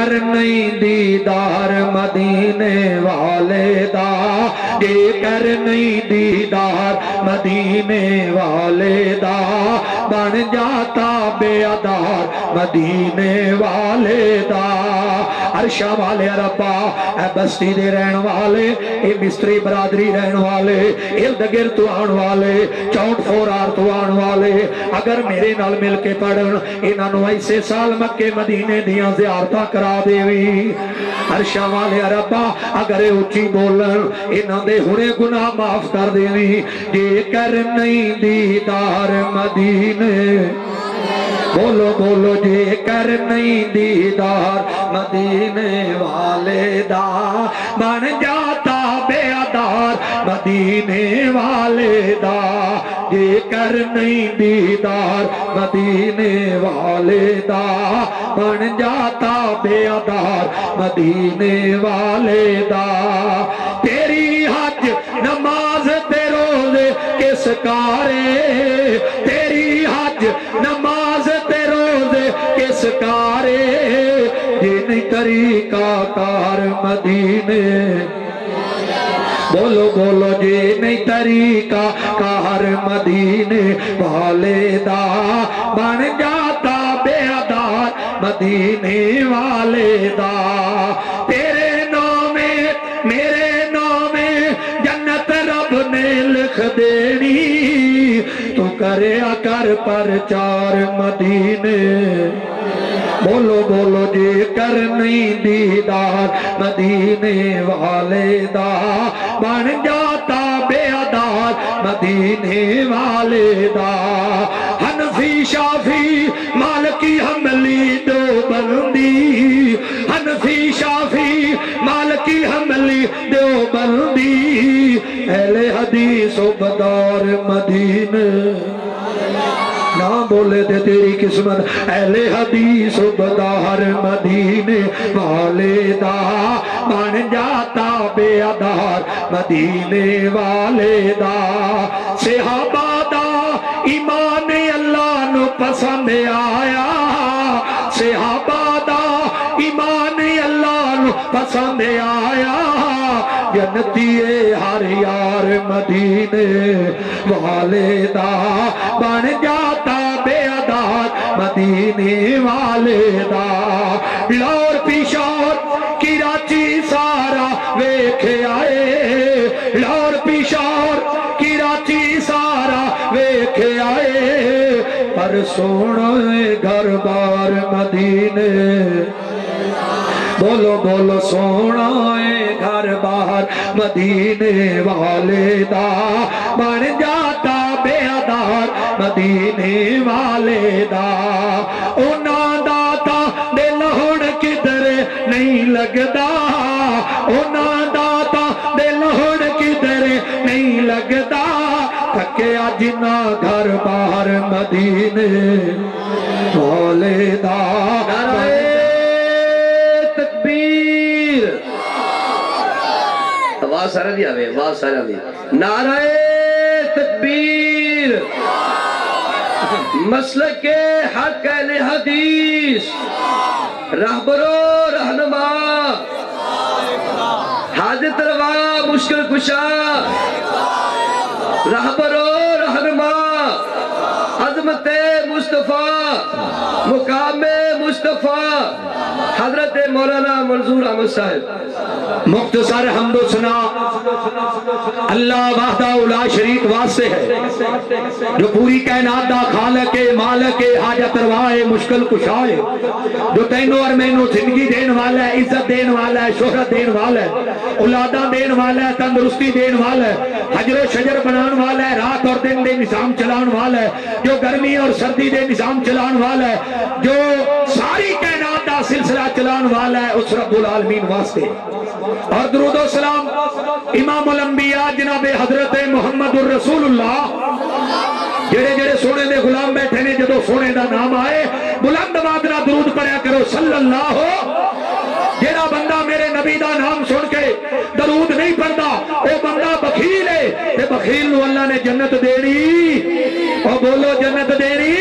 کر نہیں دیدار مدینے والے دا، جے کر نہیں دیدار مدینے والے دا، بن جاتا بے ادار مدینے والے دا۔ عرشاں والے ربا، اے بستی دے رہن والے، اے مستری برادری رہن والے، ارد گرد تو آن والے، چونٹ فورار تو آن والے، اگر میرے نال مل کے پڑھن انہاں نو ایسے سال مکے مدینے دیاں زیارتاں کرا دیوی۔ عرشاں والے ربا، اگر اچھی بولن انہاں دے ہونے گناہ معاف کر دیوی۔ جے کر نہیں دیدار مدینے، بولو بولو، جے کر نہیں دیدار مدینے والے دا، بن جاتا بے ادار مدینے والے دا، جے کر نہیں دیدار مدینے والے دا، بن جاتا بے ادار مدینے والے دا۔ تیری حج نماز تے روزے کس کارے، تیری حج نماز تے روزے کس کارے، جن طریقہ کار مدینے، بولو بولو، جے نہیں طریقہ کار مدینے والے دا، بن جاتا بے ادار مدینے والے دا۔ تیرے نام میں میرے نام میں جنت رب نے لکھ دینی، تو کریا کر پرچار مدینے، بولو بولو، جے کر نہیں دیدار مدینے والے دا، بن جاتا بے ادار مدینے والے دا۔ حنفی شافی مالکی حنبلی دیوبندی، حنفی شافی مالکی حنبلی دیوبندی، اہل حدیث و بدار مدینے، نہ بولے دے تیری قسمت، اہل حدیث و بدار مدینے والے دا، بن جاتا بے ادار مدینے والے دا۔ صحابہ دا ایمان اللہ نو پسند آیا، صحابہ دا ایمان اللہ نو پسند آیا، جنتی ہر یار مدینے والے دا، بن جاتا بے ادار مدینے والے دا۔ لاہور پشاور کراچی سارا ویکھ آئے، لاہور پشاور کراچی سارا ویکھ آئے، پر سونا گھر بار مدینے، بولو بولو، سونا گھر بار مدینے والے دا، بن جاتا بے ادار مدینے والے دا۔ انہاں دا تا دل ہن کدھر نہیں لگدا، انہاں دا تا دل ہن کدھر نہیں لگدا، تھکیا جنہ گھر بار مدینے والے دا۔ آواز سارا دی آوے، آواز سارا دی، نعرہ تکبیر، مسلک حق اہل حدیث، رہبر و رہنما، حاجت روا مشکل کشا، رہبر و رہنما، عظمت مصطفیٰ، مقام مصطفیٰ، حضرت مولانا منظور احمد صاحب۔ مختصر حمد و ثنا اللہ وحدہ لا شریک واسطے ہے، جو پوری کائنات دا خالق مالک حاجت روا مشکل کشائے، جو تینوں اور مینوں زندگی دین والا ہے، عزت دین والا ہے، شہرت دین والا ہے، اولاداں دین والا ہے، تندرستی دین والا ہے، حجر و شجر بنان والا ہے، رات اور دن دے نظام چلان والا ہے، جو گرمی اور سردی دے نظام چلان والا ہے، جو ساری کائنات دا سلسلہ چلان والا ہے، اس رب العالمین واسطے۔ اور درود و سلام امام الانبیاء جناب حضرت محمد الرسول اللہ، جڑے جڑے سونے دے غلام بیٹھے نے، جدو سونے دا نام آئے بلند آواز نال درود پڑھیا کرو صلی اللہ ہو۔ جڑا بندہ میرے نبی دا نام سن کے درود نہیں پڑھتا وہ بندہ بخیل ہے، تے بخیل نو اللہ نے جنت دینی، اور بولو جنت دینی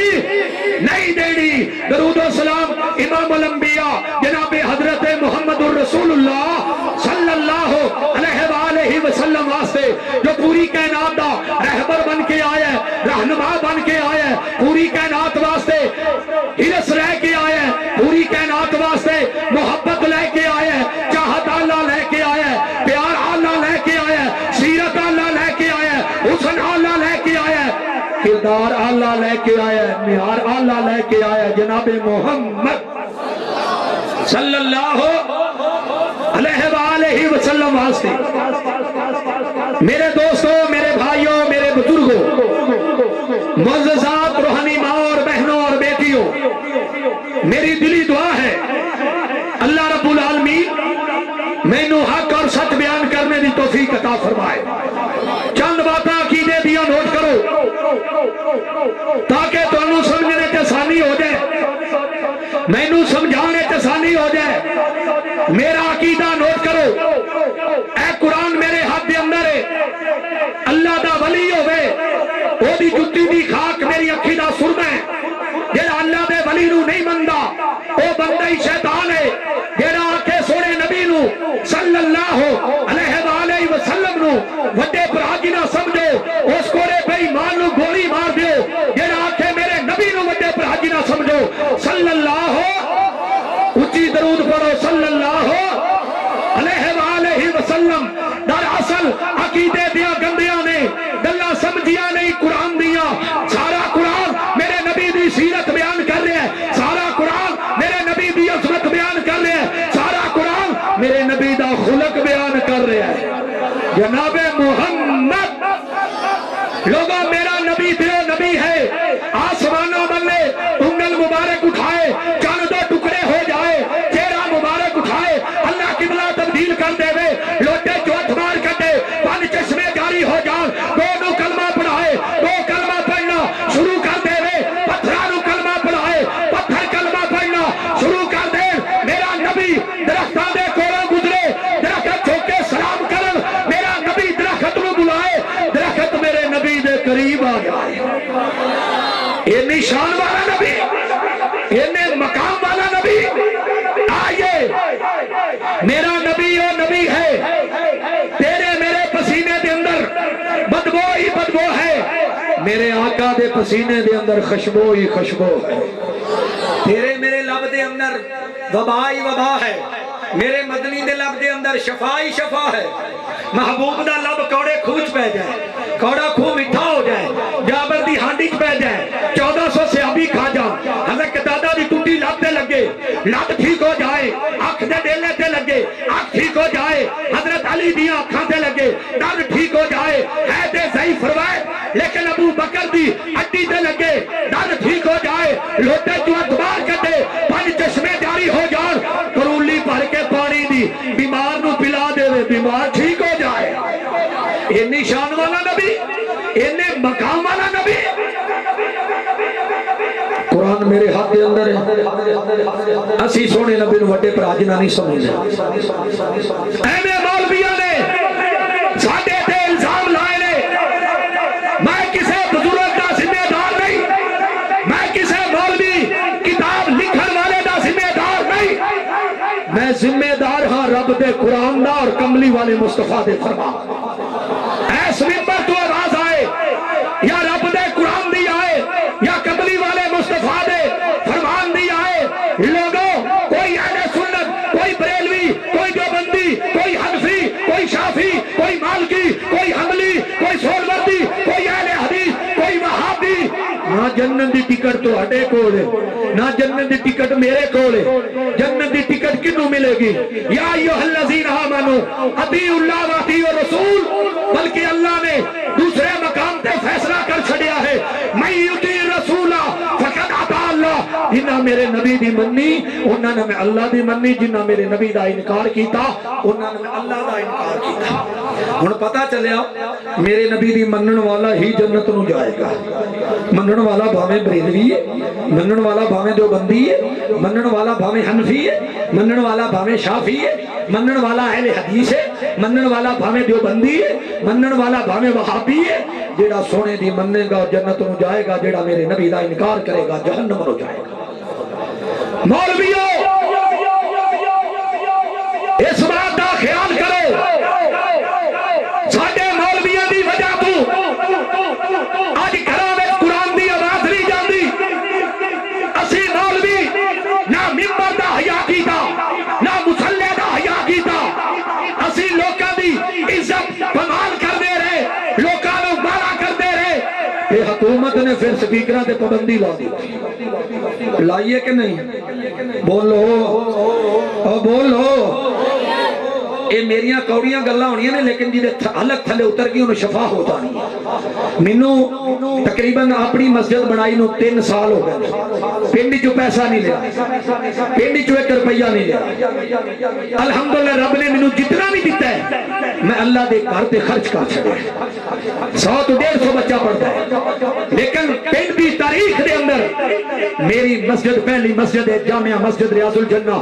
نہیں دینی۔ درود و سلام امام الانبیاء جناب حضرت جو پوری کائنات دا رہبر بن کے آیا ہے, رہنما بن کے آیا ہے, پوری کائنات واسطے ہرس لے کے آیا ہے, پوری کائنات واسطے محبت لے کے آیا ہے, چاہت اللہ لے کے آیا ہے, پیار اللہ لے کے آیا ہے, سیرت اللہ لے کے آیا ہے, حسن اللہ لے کے آیا ہے, کردار اللہ لے کے آیا ہے, معیار اللہ لے کے آیا ہے, جناب محمد صلی اللہ علیہ وآلہ وسلم واسطے. میرے دوستوں, میرے بھائیوں, میرے بزرگوں, معززات روحانی ماں اور بہنوں اور بیٹیوں, میری دلی دعا ہے اللہ رب العالمین مینوں حق اور سچ بیان کرنے دی توفیق عطا فرمائے. چند باتاں عقیدے دیا نوٹ کرو تاکہ تانوں سمجھنے تے آسانی ہو جائے, مینوں سمجھانے تے آسانی ہو جائے. میرا عقیدہ نوٹ کرو, اے قرآن میرے ہاتھ دے اندر ہے, اللہ دا ولی ہوئے او دی جتی دی خاک میری اکھی دا سرما ہے. جیڑا اللہ دے ولی نو نہیں مندا او بندہ ہی شیطان ہے. جیڑا آکھے سونے نبی نو صلی اللہ علیہ وآلہ وسلم نو وڈے بھرا جی نہ سمجھو, اس کورے بے ایمان نو گولی مار دیو. جیڑا آکھے میرے نبی نو وڈے بھرا جی نہ سمجھو, صلی اللہ اچھی درود پڑھو, صلی اللہ علیہ وآلہ وسلم. دراصل عقیدے دیا گندیاں نے گلاں سمجھیاں نہیں قرآن دیا. سارا قرآن میرے نبی دی سیرت بیان کر رہے ہیں, سارا قرآن میرے نبی دی عظمت بیان کر رہے ہیں, سارا قرآن میرے نبی دا خلق بیان کر رہے ہیں. جناب محمد لوگوں, میرا نبی دیو نبی ہے, آسمانوں بلے انگل مبارک اٹھائے چاند دو ٹکڑے ہو جائے, چہرہ مبارک اٹھائے اللہ قبلہ تبدیل کر دے وے, لوٹے چوتھ مار کٹے پان چشمے جاری ہو جان, دو کلمہ پڑھائے, دو کلمہ پڑھنا شروع کر دے وے, پتھرانو کلمہ پڑھائے, پتھر کلمہ پڑھنا شروع کر دے. میرا نبی درختاں دے کولوں گزرے, درخت چھوکے سلام کرن, میرا نبی درخت نو بلائے, درخت میرے نبی دے قریب آ جائے. یہ نشان والا نبی, یہ مقام والا نبی, آئیے میرا نبی وہ نبی ہے, تیرے میرے پسینے دے اندر بدبو ہی بدبو ہے, میرے آقا دے پسینے دے اندر خوشبو ہی خوشبو ہے. تیرے میرے لب دے اندر وبا ہی وبا ہے, میرے مدنی دے لب دے اندر شفا ہی شفا ہے. محبوب دا لب کوڑے کھوچ پہ جائے, کوڑا کھو میٹھا ہو جائے, جابر دی ہانڈی پہ جائے, 1400 صحابی کھا جان, حضرت دادا دی ٹوٹی لب دے لگے, لب ٹھیک ہو جائے, آنکھ دے ڈیلے تے لگے, آنکھ ٹھیک ہو جائے, حضرت علی دی آنکھاں تے لگے, درد ٹھیک ہو جائے, ہے تے ضعیف فرمائے, لیکن ابو بکر دی ہڈی تے لگے, درد ٹھیک ہو جائے, لوٹے جو اتبار کٹے, پانچ چشمے جاری ہو جان, کرولی بھر کے پانی دی بیمار نو پلا دے وے, بیمار ٹھیک ہو جائے. یہ نشان والا نبی, یہ مقام والا نبی. قرآن میرے ہاتھ کے اندر ہے, اسی سونے نبی نو وڈے پر آجنا نہیں سمجھے. اے مولویاں نے ساڈے تے الزام لائے نے, میں کسے بزرگ دا ذمہ دار نہیں, میں کسے مولوی کتاب لکھن والے دا ذمہ دار نہیں, میں ذمہ دار ہاں رب دے قرآن دا اور کملی والے مصطفیٰ دے فرمان. ایس ممبر تو آواز آئے, یا رب دے قرآن دی آئے, یا کملی والے مصطفیٰ دے فرمان دی آئے. لوگوں, کوئی اہل سنت, کوئی بریلوی, کوئی دیوبندی, کوئی حنفی, کوئی شافی, کوئی مالکی, کوئی حنبلی, کوئی سہروردی, کوئی اہل حدیث, کوئی وہابی, نہ جنت دی ٹکٹ تو ہٹے کولے, نہ جنت دی ٹکٹ میرے کولے. جنت دی ٹکٹ کنوں ملے گی؟ یا ایھا الذین آمنوا اطیعوا اللہ و اطیعوا الرسول. بلکہ اللہ نے دوسرے مقام تے فیصلہ کر چھڑیا ہے, من یطیع الرسول فقد اطاع اللہ. جنہاں میرے نبی دی منی انہاں نے میں اللہ دی منی, جنہاں میرے نبی دا انکار کیتا انہاں نے میں اللہ دا انکار کیتا. ہن پتہ چلیا میرے نبی دی منن والا ہی جنت نو جائے گا. منن والا بھاویں بریلوی ہے, منن والا بھاویں دیوبندی ہے, منن والا بھاویں حنفی ہے, منن والا بھاویں شافی ہے, منن والا اہل حدیث ہے, منن والا بھاویں دیوبندی ہے, منن والا بھاویں وہابی ہے. جیڑا سونے دی مننے گا جنت نو جائے گا, جیڑا میرے نبی دا انکار کرے گا جہنم نو جائے گا. مولویوں, اس بات دا خیال کرو, ساڈے مولویاں دی نے پھر سپیکراں تے پابندی لا دی لائیے کہ نہیں بولو او بولو اے میریاں کوڑیاں گلاں ہونیاں نے لیکن جی حلق تھلے اتر گئی انہوں شفا ہو جانی مینوں تقریباً اپنی مسجد بنائی نو 3 سال ہو گئے پنڈ جو پیسہ نہیں لیا پنڈ جو 1 روپیہ نہیں لیا الحمدللہ رب نے مینوں جتنا بھی دیتا ہے میں اللہ دے گھر تے خرچ کر چھڑیا 100 تو 150 بچہ پڑھتا ہے لیکن پنڈ دی تاریخ دے اندر میری مسجد پہلی مسجد ہے جامعہ مسجد ریاض الجنہ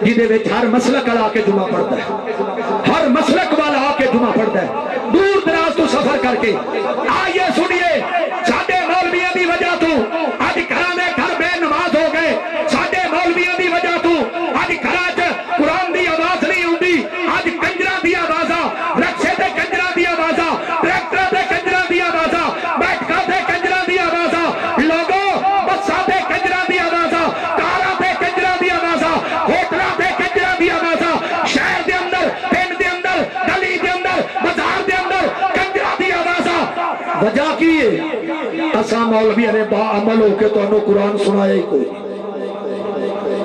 جدے وچ ہر مسلک والا آ کے جمعہ پڑھتا ہے ہر مسلک والا آ کے جمعہ پڑھتا ہے دور دراز تو سفر کر کے آئیے سنیے ساڈے مولویاں دی وجہ تو اج گھراں دے گھر بے نماز ہو گئے ساڈے مولویاں دی وجہ تو اج گھراں وچ قرآن دی آواز نہیں ہوندی اج کنجراں دی آوازاں رکشے تے کنجراں دی آوازاں ٹریکٹر تے کنجراں دی آوازاں بیٹھکاں تے کنجراں دی آوازاں لوگوں بساں تے کنجراں دی آوازاں کاراں تے کنجراں دی آوازاں ہوٹلاں تے کنجراں دی آوازاں شہر دے اندر پنڈ دے اندر گلی دے اندر بازار دے اندر کنجراں دی آوازاں وجہ کی ہے اساں مولویاں نے با عمل ہو کے تانوں قرآن سنایا ہی کوئی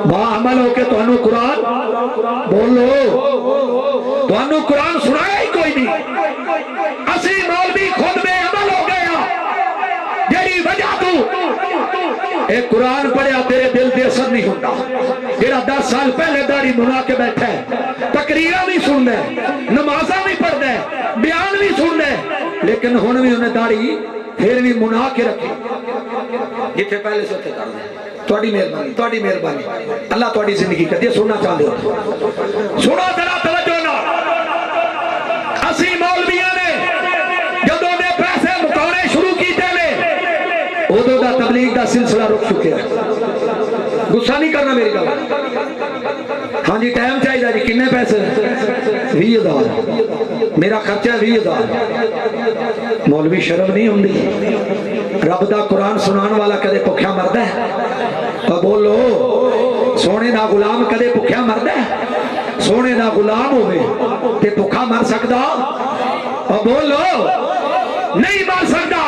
با عمل ہو کے تانوں قرآن بولو تانوں قرآن سنایا ہی کوئی نہیں اسی مولوی خود بے عمل ہو گئے ہیں جیڑی وجہ تو اے قرآن پڑھیا تیرے دل دے اثر نہیں ہوتا جیڑا 10 سال پہلے داڑھی منا کے بیٹھا ہے تقریراں بھی سن دے نمازاں بھی پڑھ دے بیان بھی سن دے لیکن ہن بھی انہیں داڑھی پھر بھی منا کے رکھی جتھے پہلے سے اتنے کر دے تواڈی مہربانی اللہ تواڈی زندگی کر دے سننا چاہتے ہو سنو ذرا توجہ نال اسی مولویاں نے جدوں دے پیسے مکانے شروع کیتے نے ادوں دا تبلیغ دا سلسلہ رک چکے ہے غصہ نہیں کرنا میری گل ہاں جی ٹائم چاہیے جی کنے پیسے 20,000 میرا خرچہ 20,000 مولوی شرم نہیں ہوندی رب دا قرآن سنان والا کدے بھکھیا مردا ہے بولو سونے دا غلام کدے بھکھیا مردا ہے سونے دا غلام ہوئے تے بھکھا مر سکدا بولو نہیں مر سکدا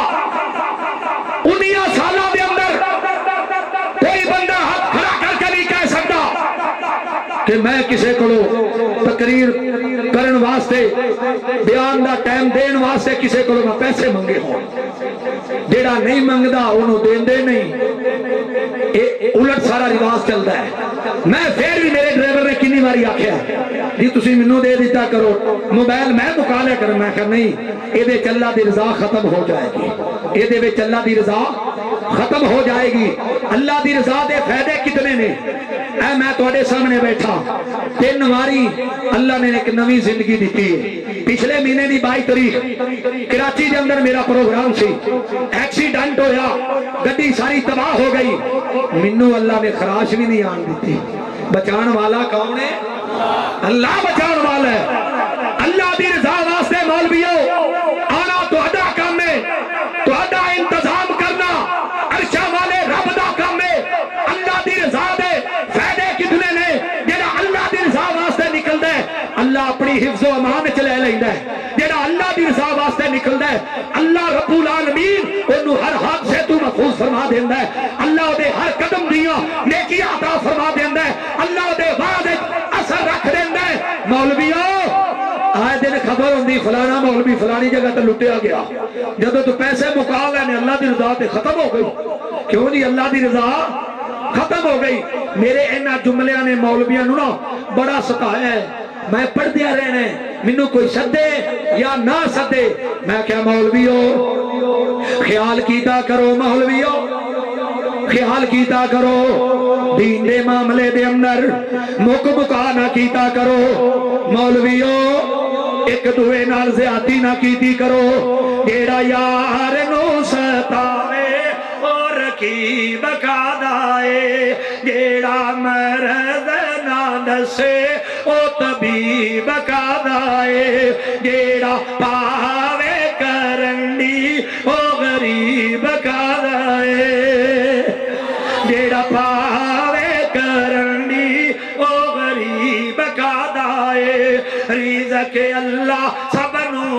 19 سالوں دے اندر کوئی بندہ ہاتھ کھڑا کر کے نہیں کہہ سکتا کہ میں کسے کو تقریر کرن واسطے بیان دا ٹائم دین واسطے کسے کو میں پیسے منگے ہوں جیڑا نہیں منگدا انہوں دین دے نہیں الٹ سارا رواج چلتا ہے میں پھر بھی میرے ڈرائیور نے کنی باری آکھیا جی تسی منوں دے دیتا کرو موبائل میں مکا لیا کروں میں کہ نہیں اے دے اللہ دی رضا ختم ہو جائے گی اے دے وچ اللہ دی رضا ختم ہو جائے گی اللہ دی رضا دے فائدے کتنے نے اے میں تواڈے سامنے بیٹھا 3 واری اللہ نے ایک نوی زندگی دیتی ہے پچھلے مہینے دی 22 تاریخ کراچی دے اندر میرا پروگرام سی ایکسیڈنٹ ہویا گڈی ساری تباہ ہو گئی منوں اللہ نے خراش بھی نہیں آن دیتی بچان والا کون ہے اللہ بچان والا ہے اللہ دی رضا واسطے مولویو آنا تہاڈا کام ہے تہاڈا انتظام کرنا عرشاں والے رب دا کام ہے اللہ دی رضا دے فائدے کتنے نے جڑا اللہ دی رضا واسطے نکلدا ہے اللہ اپنی حفظ و امان وچ لے لیندا ہے جڑا اللہ دی رضا واسطے نکلدا ہے اللہ رب العالمین اونوں ہر حادثے تو محفوظ فرما دیندا ہے اللہ دے ہر قدم دیاں نیکیاں عطا فرما دیندا ہے اللہ دے بعد اثر رکھ دیندا ہے مولویو آئے دن خبر ہوندی فلانا مولوی فلانی جگہ تے لٹیا گیا جدوں تو پیسے مکا لینے اللہ دی رضا تے ختم ہو گئی کیوں جی اللہ دی رضا ختم ہو گئی میرے اینا جملیاں نے مولویاں نو نا بڑا ستایا ہے میں پڑھ دیا رہنے منو کوئی سدے یا نہ سدے میں کیا مولویو خیال کیتا کرو مولویو خیال کیتا کرو دین دے معاملے دے اندر مک مکا نہ کیتا کرو مولویو ایک دوے نال زیادتی نہ کیتی کرو جیڑا یار نو ستاوے اور کی بکا دائے جیڑا مرض نہ دسے او طبیب کا دائے جیڑا پاوے کرنڈی او غریب کا دائے جیڑا پاوے کرنڈی او غریب کا دائے رزق اللہ سب نو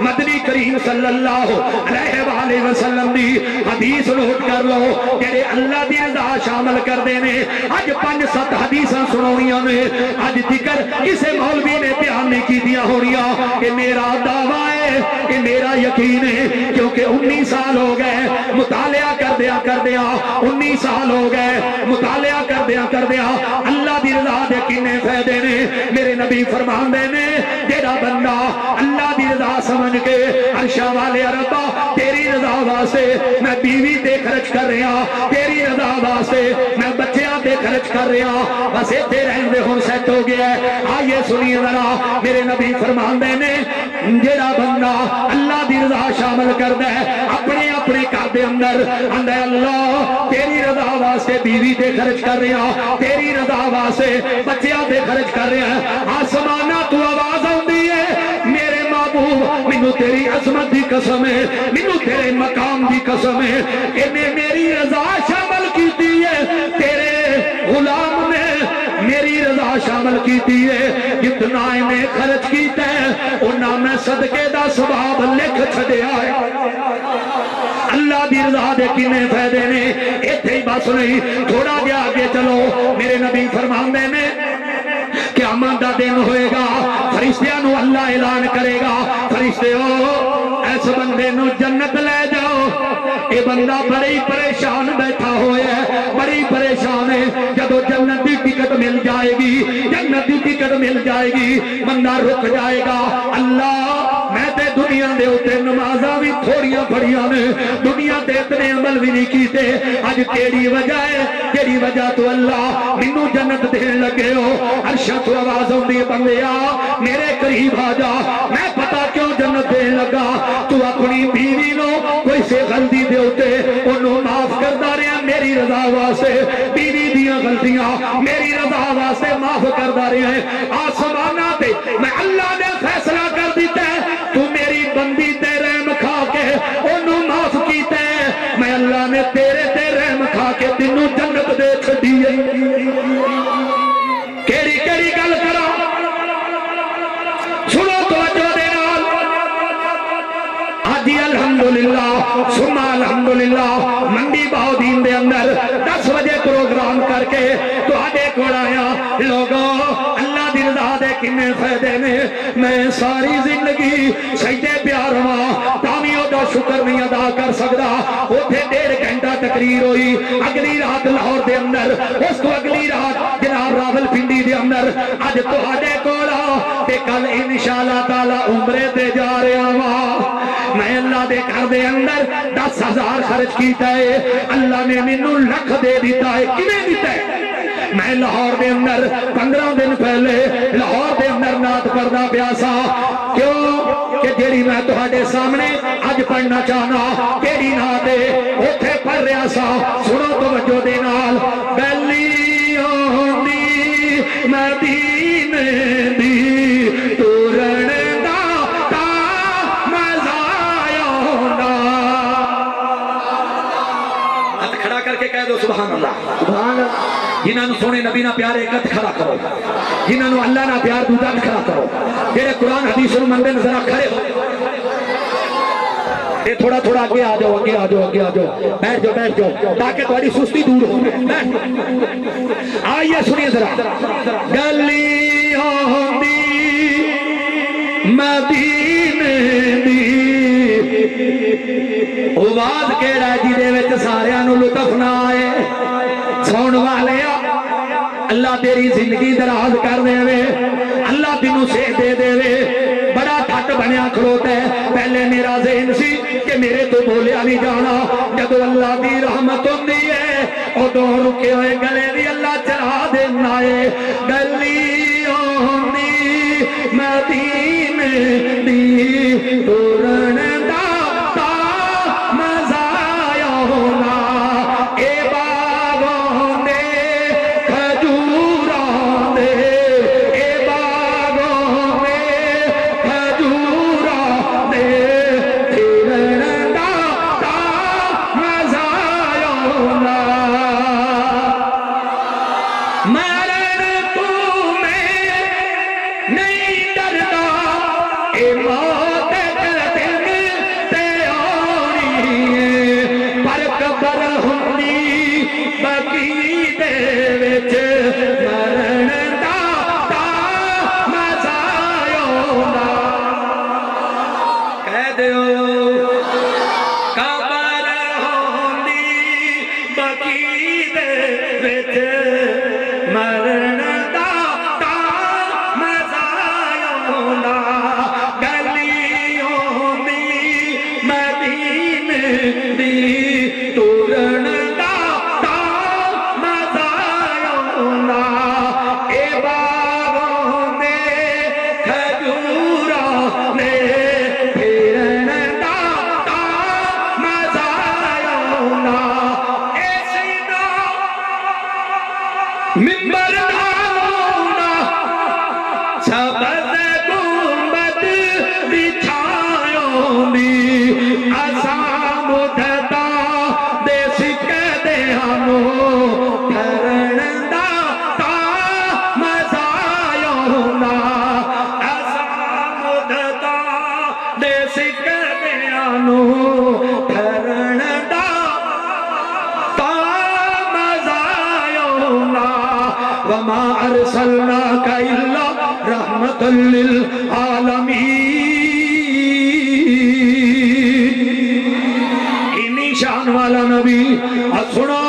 مدنی کریم صلی اللہ علیہ وآلہ وسلم دی حدیث نوٹ کر لو جڑے اللہ دی رضا شامل کر دینے اج 5-7 حدیثاں سنویاں نے اج ذکر کسے مولوی نے بیان نہیں کی دیا ہونیاں کہ میرا دعویٰ ہے کہ میرا یقین ہے کیونکہ 19 سال ہو گئے مطالعہ کر دیا 19 سال ہو گئے مطالعہ کر دیا اللہ دی رضا دے کنے فائدے نے میرے نبی فرمان دے نے جیڑا بندہ اللہ دی رضا سمجھ کے عرشہ والے ربا تیری رضا واسطے میں بیوی تے خرچ کر رہا تیری رضا واسطے میں بچیاں تے خرچ کر رہا بس ایتھے رہن دے ہن سیٹ ہو گیا ہے آئیے سنیے ذرا میرے نبی فرمان دے نے جیڑا بندہ اللہ دی رضا شامل کردا ہے اپنے اپنے گھر دے اندر آندا ہے اللہ تیری رضا واسطے بیوی تے خرچ کر رہا تیری رضا واسطے بچیاں تے خرچ کر رہا آسمانہ تو آواز آندی ہے میرے محبوب مینوں تیری عظمت دی قسم ہے مینوں تیرے مقام دی قسم ہے انہیں میری رضا شامل کیتی ہے تیرے غلام نے میری رضا شامل کیتی ہے جتنا انہیں خرچ کیتا ہے انہاں میں صدقے دا ثواب لکھ چھڈیا ہے اللہ دی رضا دے کنے فائدے نے ایتھے ہی بس نہیں تھوڑا جا آگے چلو میرے نبی فرماندے نے قیامت دا دن ہوئے گا فرشتیاں نو اللہ اعلان کرے گا فرشتے ہو ایس بندے نو جنت لے جاؤ اے بندہ بڑی پریشان بیٹھا ہوئے ہے بڑی پریشان ہے جدو جنت دی ٹکٹ مل جائے گی جنت دی ٹکٹ مل جائے گی بندہ رک جائے گا اللہ میں تے دنیا دے ہوتے نمازاں بھی تھوڑیاں پڑھیاں نے دنیا تے اتنے عمل بھی نہیں کیتے اج کیڑی وجہ ہے کیڑی وجہ تو اللہ مینوں جنت دین لگے ہو عرشاں تو آواز ہوندی ہے بندیا میرے قریب آ جا میں پتا کیوں جنت دین لگا تو اپنی بیوی نو کوئی سے غلطی دے ہوتے انہوں معاف کردا رہا میری رضا واسطے بیوی دیاں غلطیاں میری رضا واسطے معاف کردا رہا ہے آسمانہ تے میں اللہ نے فیصلہ کر دیتا ہے تو میری بندی تے رحم کھا کے انہوں معاف کیتا ہے میں اللہ نے تیرے تے رحم کھا کے تینوں جنت دے چھڈی ہے کیڑی کیڑی گل کرا سنو توجہ دے نال آجی الحمدللہ ثم الحمدللہ منڈی باؤدین دے اندر 10 بجے پروگرام کر کے تو آجے کول آیا لوگوں اللہ دی رضا دے کنے فائدے نے میں ساری زندگی سجدے پیار ہوا تامیوں دا شکر نہیں ادا کر سکتا اوتھے 1.5 گھنٹہ تقریر ہوئی اگلی رات لاہور دے اندر اس کو اگلی رات جناب راول پنڈی دے اندر اج تہاڈے کول تے کل انشاءاللہ تعالی عمرے تے جا رہا وا میں اللہ دے گھر دے اندر 10,000 خرچ کیتا ہے اللہ نے مینوں لکھ دے دیتا ہے کیویں دیتا ہے میں لاہور دے اندر 15 دن پہلے لاہور دے اندر نعت پڑھدا پیا سا کیوں کہ جیڑی میں تہاڈے سامنے اج پڑھنا چاہنا کیڑی نعت ہے اوتھے پڑھ رہا سا سنو توجہ دے نال بیلی ہوندی مدینے دی تورن دا تا مزہ آوندا ہاتھ کھڑا کر کے کہہ دو سبحان اللہ سبحان اللہ جنہاں نو سونے نبی نہ پیار ایک ہاتھ کھڑا کرو جنہاں نو اللہ نہ پیار دوجا ہاتھ کھڑا کرو جڑے قرآن حدیث نو مندے ذرا کھڑے ہو اے تھوڑا تھوڑا آگے آ جاؤ آگے آ جاؤ آگے آ جاؤ بیٹھ جاؤ تاکہ تمہاری سستی دور ہو آئیے سنیے ذرا گلی ہوندی مدینے دی آواز کیڑا جی دے وچ ساریاں نو لطف نہ آئے سون والے اللہ تیری زندگی دراز کر دے وے اللہ تینوں سے دے دے وے بڑا ٹھٹ بنیا کھڑوتا ہے پہلے میرا ذہن سی کہ میرے تو بولیا نہیں جانا جب اللہ دی رحمت ہوندی ہے ادوں رکے ہوئے گلے دی اللہ چلا دینا ہے گلی ہوندی مدینے دی تورن دا تا مزہ آونا اے باغوں دے کھجوراں دے اے باغوں دے کھجوراں دے تورن دا تا مزہ آونا مرن تو میں نہیں ڈردا اے مرن دا تا مزایوں دا گلیوں دی مدینے دی تورن دا تا مزایوں دا اے باغوں دے کھجوراں نے پھرن دا تا مزایوں دا اے سیدہ ممبر نالونا سبز گنبد دی چھایوں دی اساں مدھتا دے سکے دے ہمو پھرن دا تا مزایوں دا اساں مدھتا دے سکے دے ہمو پھرن دا تا مزایوں دا وما ارسلناک الا رحمت للعالمین انی شان والا نبی سنو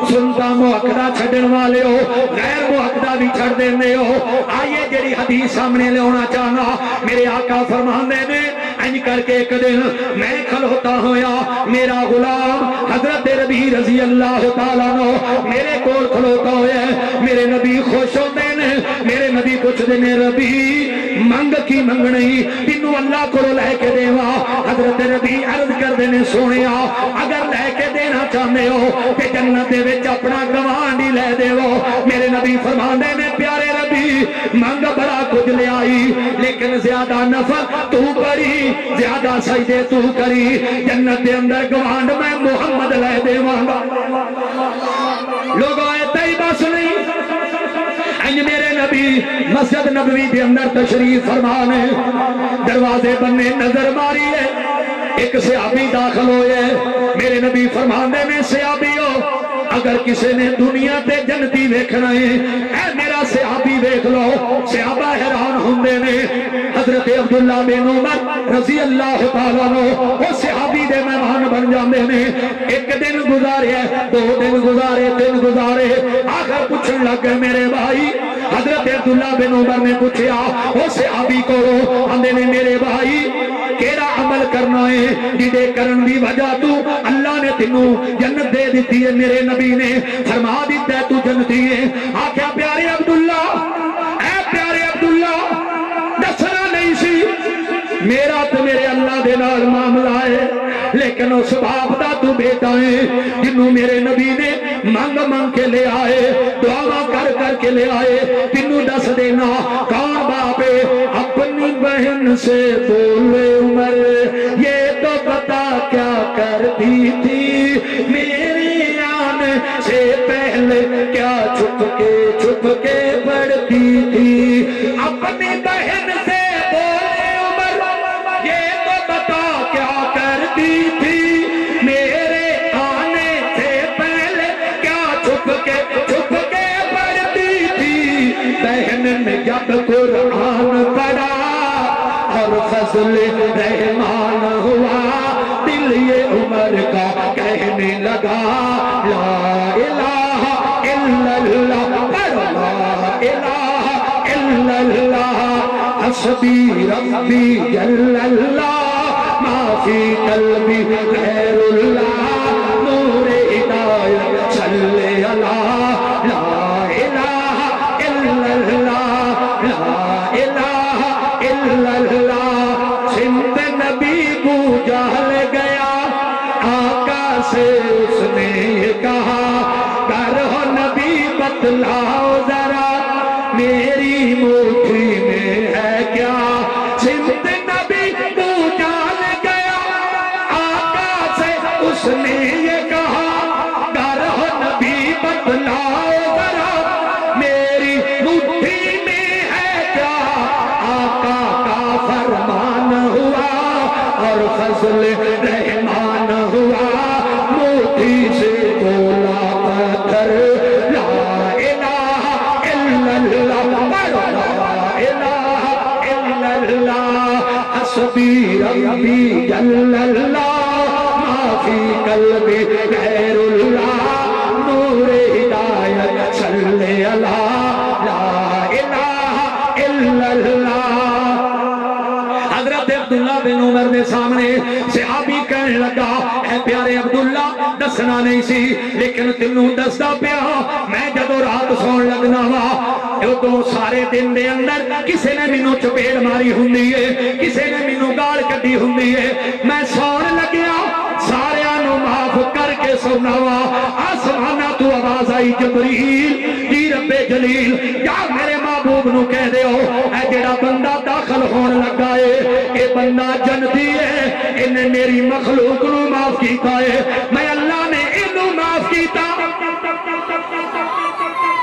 سنتا موقدہ چھڑن والے ہو غیر موقدہ بھی چھڑ دینے ہو آئیے جڑی حدیث سامنے لے ہونا چاہنا میرے آقا فرماندے نے انج کر کے ایک دن میں کھلوتا ہویا میرا غلام حضرت ربی رضی اللہ تعالیٰ عنہ میرے کول کھلوتا ہویا میرے نبی خوش ہوتے ہیں میرے نبی کچھ دینے ربی منگ کی منگ نہیں تینوں اللہ کو لے کے دیوا حضرت ربی عرض کر دینے سونیا اگر لے کے دینا چاہنے ہو کہ جنت دے وچ اپنا گوانڈی لے دیو میرے نبی فرماندے نے پیارے ربی منگ بڑا کچھ لے آئی لیکن زیادہ نفع تو کری زیادہ سجدے تو کری جنت دے اندر گوانڈ میں محمد لے دیواں گا لوگوں ایتائی بس نہیں انج میرے نبی مسجد نبوی دے اندر تشریف فرمانے دروازے بننے نظر ماری ہے ایک صحابی داخل ہوئے میرے نبی فرمانے میں صحابی ہو اگر کسی نے دنیا تے جنتی ویکھنا ہے اے میرا صحابی ویکھ لو صحابہ حیران ہوندے نے حضرت عبداللہ بن عمر رضی اللہ تعالیٰ عنہ وہ صحابی دے مہمان بن جاندے نے ایک دن گزارے دو دن گزارے تین گزارے آخر پوچھن لگ گئے میرے بھائی حضرت عبداللہ بن عمر نے پوچھا وہ صحابی کو آندے نے میرے بھائی کیڑا عمل کرنا ہے جدے کرن دی وجہ تو اللہ نے تینوں جنت دے دیتی ہے میرے نبی نے فرما دیتا ہے تو جنتی ہے آکھیا پیارے عبداللہ اے پیارے عبداللہ دسنا نہیں سی میرا تو میرے اللہ دے نال معاملہ ہے لیکن اس باپ دا تو بیٹا ہے جنہوں میرے نبی نے مانگ مانگ کے لے آئے دعا کر کر کے لے آئے تینوں دس دینا کون باپ ہے اپنی بہن سے بولے عمر یہ تو بتا کیا کرتی تھی میری آنے سے پہلے کیا چھپ کے پڑھتی تھی اپنی بہن سے بولے عمر یہ تو بتا کیا کرتی تھی میرے آنے سے پہلے کیا چھپ کے پڑھتی تھی بہن نے جب قرآن پڑھا اور فضل رحمان ہوا دل یہ عمر کا کہنے لگا لا الہ الا اللہ لا الہ الا اللہ حسبی ربی جل اللہ ما فی قلبی غیر اللہ نور ہدایت صلی اللہ لا الہ الا اللہ لا الہ الا اللہ سمت نبی بو جہل گیا آقا سے اس نے یہ کہا گر ہو نبی بتلاؤ ذرا میری مٹھی میں ہے کیا سمت نبی بو جہل گیا آقا سے اس نے یہ کہا گر ہو نبی بتلاؤ ذرا میری مٹھی میں ہے کیا آقا کا فرمان ہوا اور فضل رحمان ہوا موٹی سے بولا پتھر لا الہ الا اللہ لا الہ الا اللہ حسبی ربی جل اللہ ما فی قلبی غیر اللہ نور ہدایت صلی اللہ لگا اے پیارے عبداللہ دسنا نہیں سی لیکن تینوں دسدا پیا میں جدو رات سون لگنا وا ادو سارے دن دے اندر کسے نے مینوں چپیڑ ماری ہوندی ہے کسے نے مینوں گال کڈی ہوندی ہے میں سون لگیا سارے نو معاف کر کے سونا وا آسمانہ تو آواز آئی جبریل جی رب جلیل یا میرے محبوب نو کہہ دیو اے جڑا بندہ داخل ہون لگا ہے اے بندہ جنتی ہے انہیں میری مخلوق نو معاف کیتا ہے میں اللہ نے انہوں معاف کیتا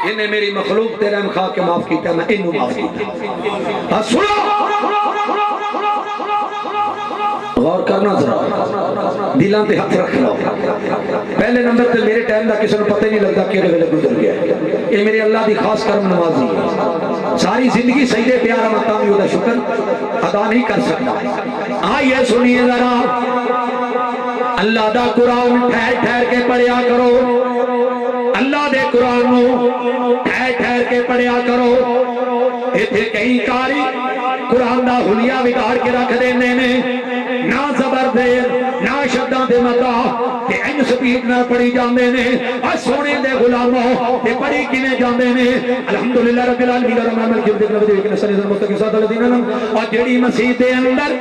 انہیں میری مخلوق تیرے مخواہ کے معاف کیتا میں انہوں معاف کیتا سنو غور کرنا ذرا دلان تے ہاتھ رکھ لو پہلے نمبر تے میرے ٹائم دا کسی نے پتہ نہیں لگتا کہ ویلے گزر گیا یہ میرے اللہ دی خاص کرم نوازی ہے ساری زندگی سجدے پیارا مقام دا شکر ادا نہیں کر سکتا آئیے سنیے ذرا اللہ دا قرآن ٹھہر ٹھہر کے پڑھیا کرو اللہ دے قرآن نو ٹھہر ٹھہر کے پڑھیا کرو ایتھے کئی کاری قرآن دا حلیہ بگاڑ کے رکھ دینے نے نہ زبر دے نہ شدہ دے متا کہ این سپیٹ نہ پڑھی جاندے نے اور سونے دے غلاموں تے پڑھی کینے جاندے نے الحمدللہ رب العالمین الرحمن الرحیم مالک یوم الدین نصر المستقیم صراط الذین انعمت اور جڑی مسیح دے اندر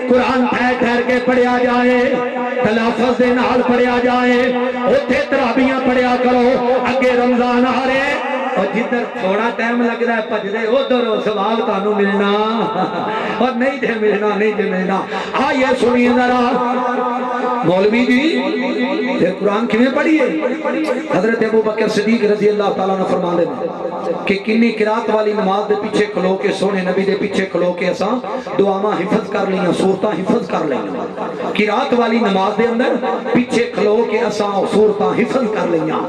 قرآن ٹھہر ٹھہر کے پڑھیا جائے تلفظ دے نال پڑھیا جائے اوتھے تراویحاں پڑھیا کرو اگے رمضان آ رہے اور جدھر تھوڑا ٹائم لگتا ہے پجدے ادھر ثواب تانوں ملنا اور نہیں دے ملنا آئیے سنیے ذرا مولوی جی یہ قرآن کیویں پڑھی ہے حضرت ابو بکر صدیق رضی اللہ تعالیٰ نے فرماندے کہ کنی قرات والی نماز دے پیچھے کھلو کے سونے نبی دے پیچھے کھلو کے اساں دعاواں حفظ کر لیاں سورتاں حفظ کر لیاں قرات والی نماز دے اندر پیچھے کھلو کے اساں سورتاں حفظ کر لیاں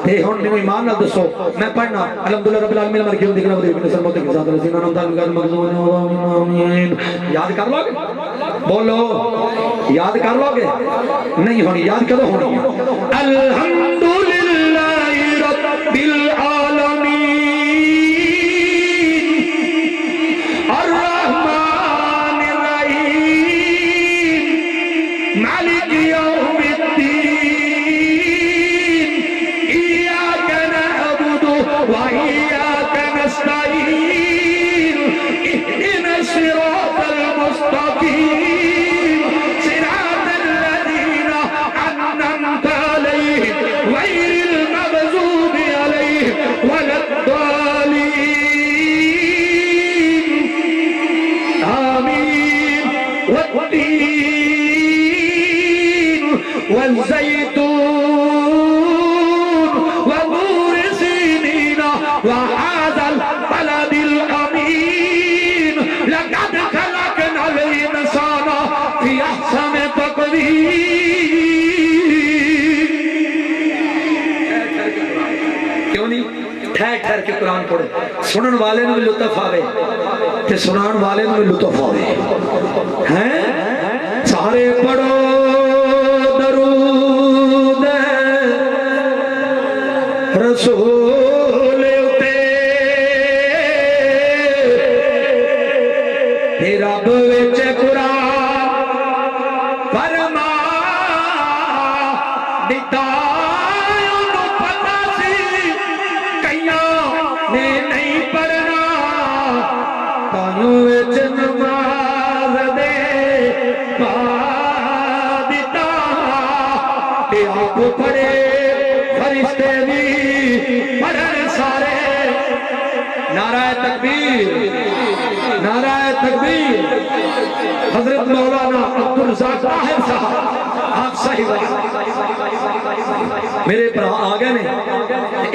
تے ہن میرے ایمان نال دسو میں پڑھنا الحمدللہ رب العالمین مالک یوم الدین ولی نصر المستقیم صراط الذین انعمت علیہم غیر المغضوب علیہم یاد کر لو گے بولو یاد کر لو گے نہیں ہونی یاد کدو ہونی الحمدللہ رب العالمین الرحمن الرحیم مالک یوم الدین ایاک نعبد و ایاک نستعین اهدنا الصراط المستقیم صراط الذین انعمت علیہم غیر المغضوب علیہم ولا الضالین آمین والتین والزیتون وطور سینین وهذا البلد الامین لقد خلقنا الانسان فی احسن تقویم کیوں نہیں ٹھہر ٹھہر کے قرآن پڑھو سنن والے نو لطف آوے تے سنان والے نو لطف آوے ہیں سارے پڑھو درود رسول اتے رب وچ قرآن فرما دتا انہوں پتہ سی کئیاں نے نہیں پڑھنا تانوں وچ نماز دے پا دتا تے آپ پڑھے فرشتے بھی پڑھن سارے نعرہ تکبیر نعرہ تکبیر حضرت مولانا عبدالرزاق طاہر صاحب آپ صحیح بات میرے پر آ گئے نے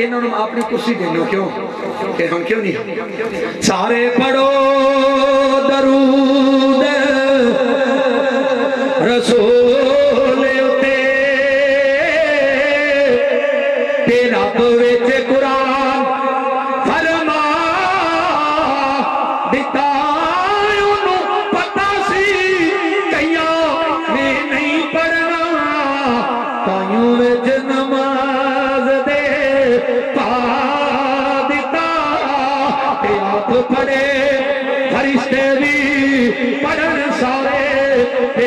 انہوں نے اپنی کرسی دینا کیوں کہ ہم کیوں نہیں سارے پڑھو درود رسول اتے تے رب وچ قرآن فرما دتا انہوں پتہ سی کئیاں نے نہیں پڑھنا تائیوں وچ نماز دے پا دتا تے آپ پڑھے فرشتے بھی پڑھن سارے تے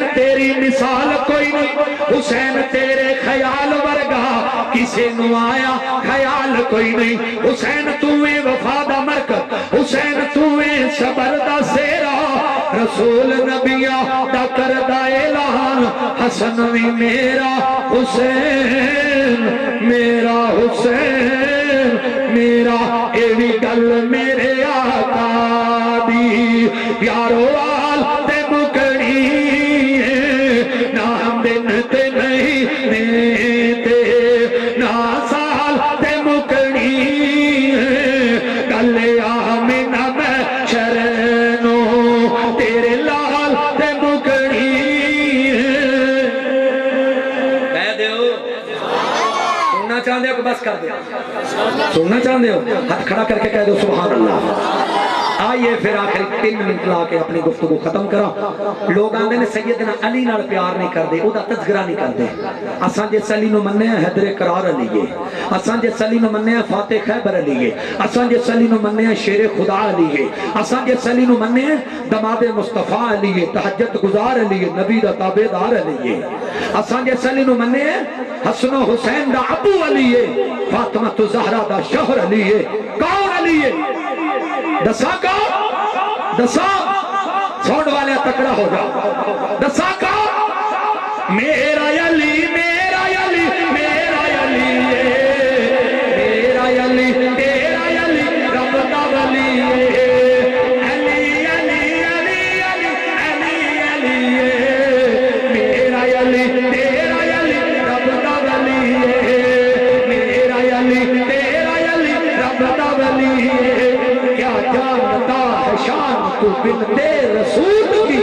حسین تیری مثال کوئی نہیں، حسین تیرے خیال ورگا کسی نو آیا خیال کوئی نہیں، حسین توے وفا دا مرکز، حسین توے صبر دا سیرا، رسول نبیہ دا کردہ اعلان، حسن بھی میرا حسین میرا حسین میرا، ایوی گل میرے آقا دی یارو آل تے مکڑی نہ دن تے نہیں نیتے نہ سال تے مکڑی گلے آمینہ میں شرنو تیرے لال تے مکڑی کہہ دیو سننا چاہتے ہو کہ بس کر دیا؟ سننا چاہتے ہو؟ ہاتھ کھڑا کر کے کہہ دو سبحان اللہ۔ آئیے پھر آخر 3 منٹ لا کے اپنی گفتگو ختم کرا۔ لوگ آندے نے سیدنا علی نال پیار نہیں کر دے، او دا تذکرہ نہیں کر دے۔ اساں جس علی نو مننے ہیں حیدر قرار علی ہے، اساں جس علی نو مننے ہیں فاتح خیبر علی ہے، اساں جس علی نو مننے ہیں شیر خدا علی ہے، اساں جس علی نو مننے ہیں دماد مصطفیٰ علی ہے، تہجد گزار علی ہے، نبی دا تابعدار علی ہے، اساں جس علی نو مننے ہیں حسن و حسین دا ابو علی ہے، فاطمہ زہرا دا شوہر علی ہے۔ کون علی ہے؟ دسا کا دسا سوڑ والے تکڑا ہو جا، دسا کا میرا علی میرا علی میرا علی میرا علی تیرا علی رب دا ولی علی علی علی علی علی میرا علی تیرا علی رب دا ولی میرا علی تیرا علی رب دا ولی، کیا جانتا ہے شان تو بنتے رسول کی،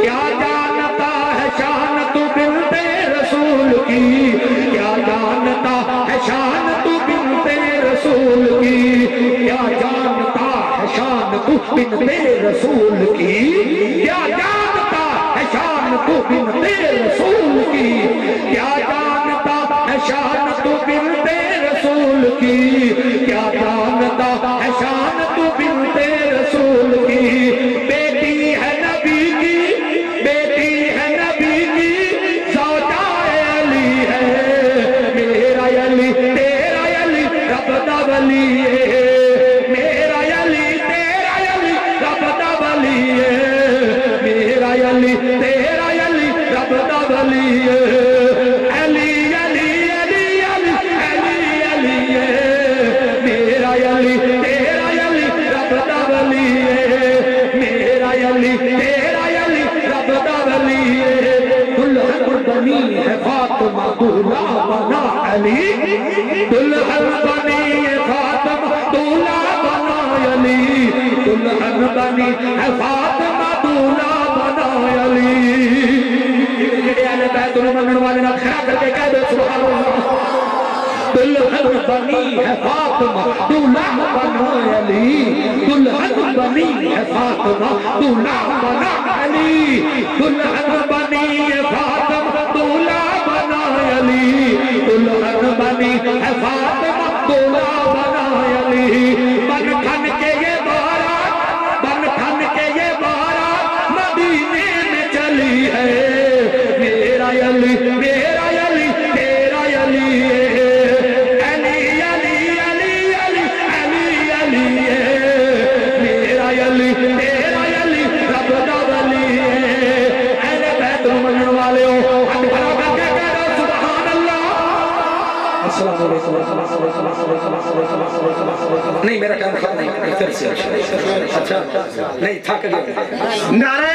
کیا جانتا ہے شان تو بنتے رسول کی، کیا جانتا ہے شان تو بنتے رسول کی، کیا جانتا ہے شان تو بنتے رسول کی، کیا جانتا ہے شان تو بنتے رسول کی، کیا جانتا ہے شان تو بنتے رسول کی، کیا جانتا ہے شان تو بنتے رسول کی، بیٹی ہے نبی کی بیٹی ہے نبی کی زوجہ علی ہے، میرا علی تیرا علی رب دا ولی ہے، میرا علی تیرا علی رب دا ولی ہے، میرا علی تیرا علی رب دا ولی ہے، علی علی علی علی علی علی ہے، میرا علی تیرا علی رب دا ولی ہے، میرا علی تیرا علی رب دا ولی ہے، دلہن بنی ہے فاطمہ دولہ بنا علی، دلہن بنی ہے فاطمہ دولہ بنا علی، دلہن بنی ہے فاطمہ دولہ بنا علی۔ جڑے اہل بیت نوں منن والے نال کھڑا کر کے کہہ دو سبحان اللہ۔ دلہن بنی ہے فاطمہ دولہ بنا علی، دلہن بنی ہے فاطمہ دولہ بنا علی، دلہن بنی ہے فاطمہ دولہ بنا علی، دلہن بنی ہے فاطمہ دولہ بنا علی۔ بن ٹھن کے یہ بارات بن ٹھن کے یہ بارات مدینے میں چلی ہے، میرا علی میرا علی تیرا علی ہے، علی علی علی علی علی علی ہے، میرا علی تیرا علی رب دا ولی ہے۔ اہل بیت منن والے ہو ہاتھ کھڑا کر کے کہہ دو سبحان اللہ۔ السلام علیکم نہیں میرا کام ختم نہیں پھر سے اچھا نہیں تھک گیا۔ نعرہ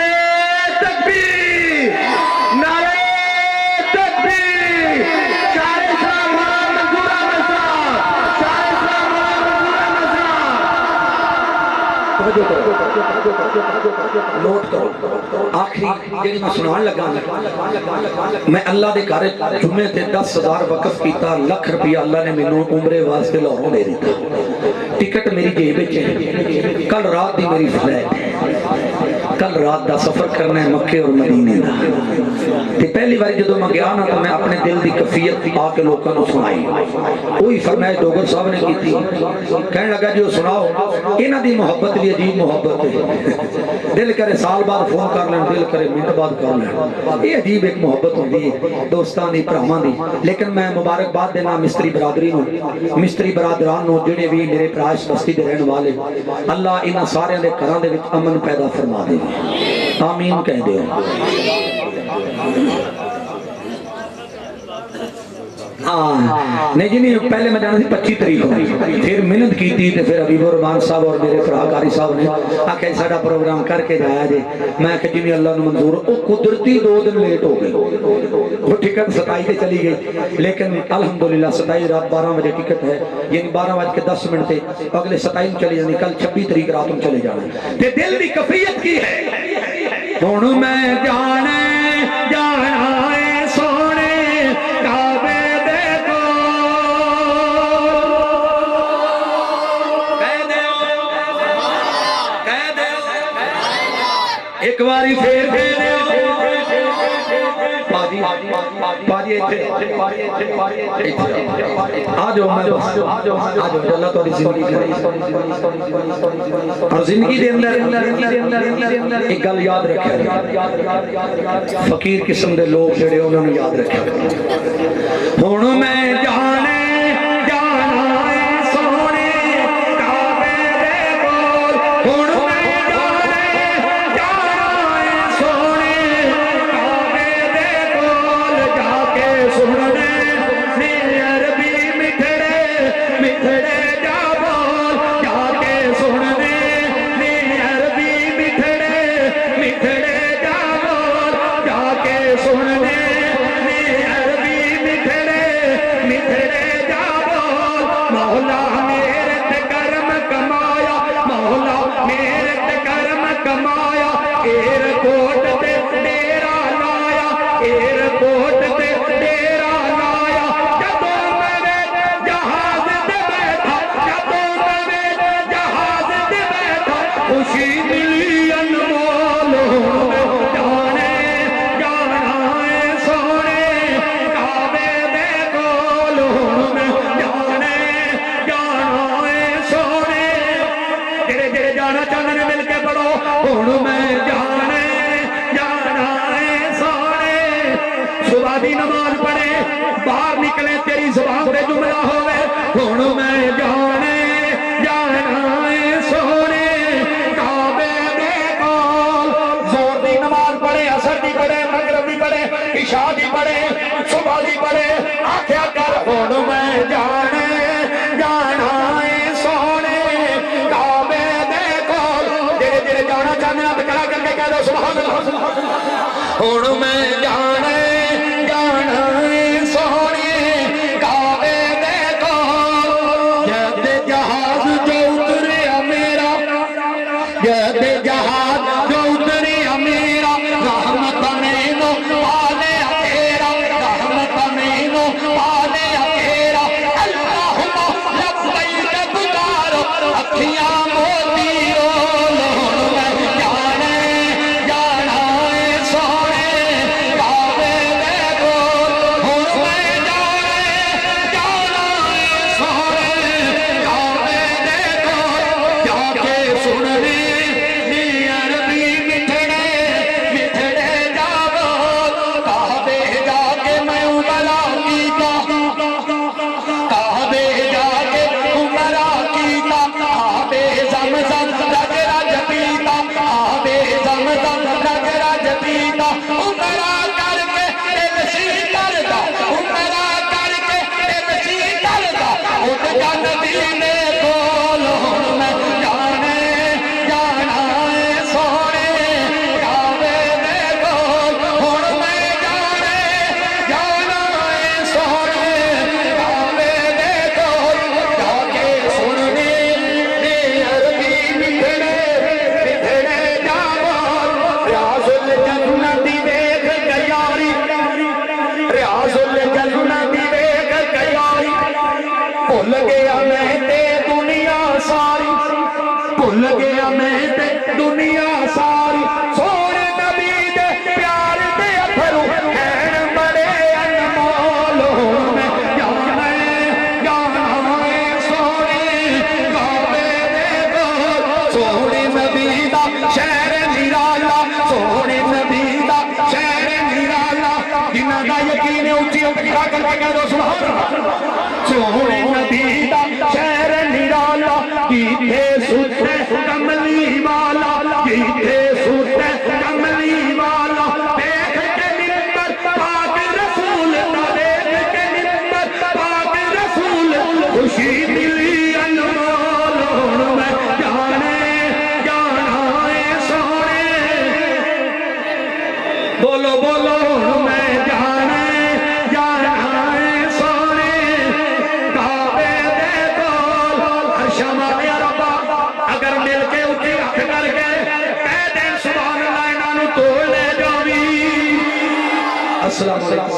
تکبیر نعرہ تکبیر، شاہ اسلام مولانا منظور احمد صاحب، شاہ اسلام مولانا منظور احمد صاحب۔ نوٹ کرو آخری جڑی میں سنان لگا، میں اللہ دے گھر جمعے تے 10,000 وقف کیتا، لکھ روپیہ اللہ نے مینوں عمرے واسطے لاہوروں دے دیتا، ٹکٹ میری جیب وچ ہے، کل رات دی میری فلائٹ ہے، کل رات دا سفر کرنا ہے مکے اور مدینے دا، تے پہلی پہلی بار جدو میں گیا نا تو میں اپنے دل دی کفیت آ کے لوگوں کو سنائی وہی فرمائش ڈوگر صاحب نے کی تھی کہنے لگا جو سناؤ انہاں دی محبت بھی عجیب محبت ہے دل کرے سال بعد فون کر لیں دل کرے منٹ بعد کر لیں یہ عجیب ایک محبت ہوندی ہے دوستان دی پراواں دی لیکن میں مبارکباد دینا مستری برادری نو مستری برادران نو جڑے بھی میرے بھرا اس بستی دے رہن والے اللہ انہاں سارے دے گھراں دے وچ امن پیدا فرما دے آمین کہہ دیو ہاں نہیں جی نہیں پہلے میں جانا تھی 25 تاریخ کو پھر محنت کی تھی پھر حبیب الرحمان صاحب اور میرے فراہکاری صاحب نے آکھا ساڈا پروگرام کر کے جایا جی میں کہ جی اللہ نے منظور او قدرتی 2 دن لیٹ ہو گئی وہ ٹکٹ 27 تے چلی گئی لیکن الحمدللہ 27 رات 12 بجے ٹکٹ ہے یعنی 12:10 تے اگلے 27 چلی جانی کل 26 تاریخ رات میں چلے جانا تے دل دی کیفیت کی ہے ہن میں جانا ہے سونے کعبے ایک باری پھر پاجی آجو اللہ تو زندگی اور زندگی دے اندر ایک گل یاد رکھے فقیر قسم دے لوگ جڑے انہوں نے یاد رکھے ہن میں جانے نماز پڑھے باہر نکلے تیری زبان پہ جملہ ہوئے ہن میں جانا ہے سونے کعبے دے کول زور دی نماز پڑھے عصر دی پڑھے مغرب دی پڑھے عشاء دی پڑھے صبح دی پڑھے آکھیا کر ہن میں جانا ہے سونے کعبے دے کول جڑے جانا چاہتے ہیں تو کر کے کہہ دو سبحان اللہ ہن میں جانا زندگی را کر کے کہہ دو سبحان اللہ سونے نبی دا شہر نرالا کیتے ستے کملی والا کیتے ستے کملی والا دیکھ کے ممبر پاک رسول دا دیکھ کے ممبر پاک رسول خوشی ملی انمول ہن میں بولو بولو میں جانا ہے سونے کعبے دے کول عرشاں یا ربا اگر مل کے اٹھی ہاتھ کر کے کہہ دیں سبحان اللہ انہاں نوں توڑ لے جاوی السلام علیکم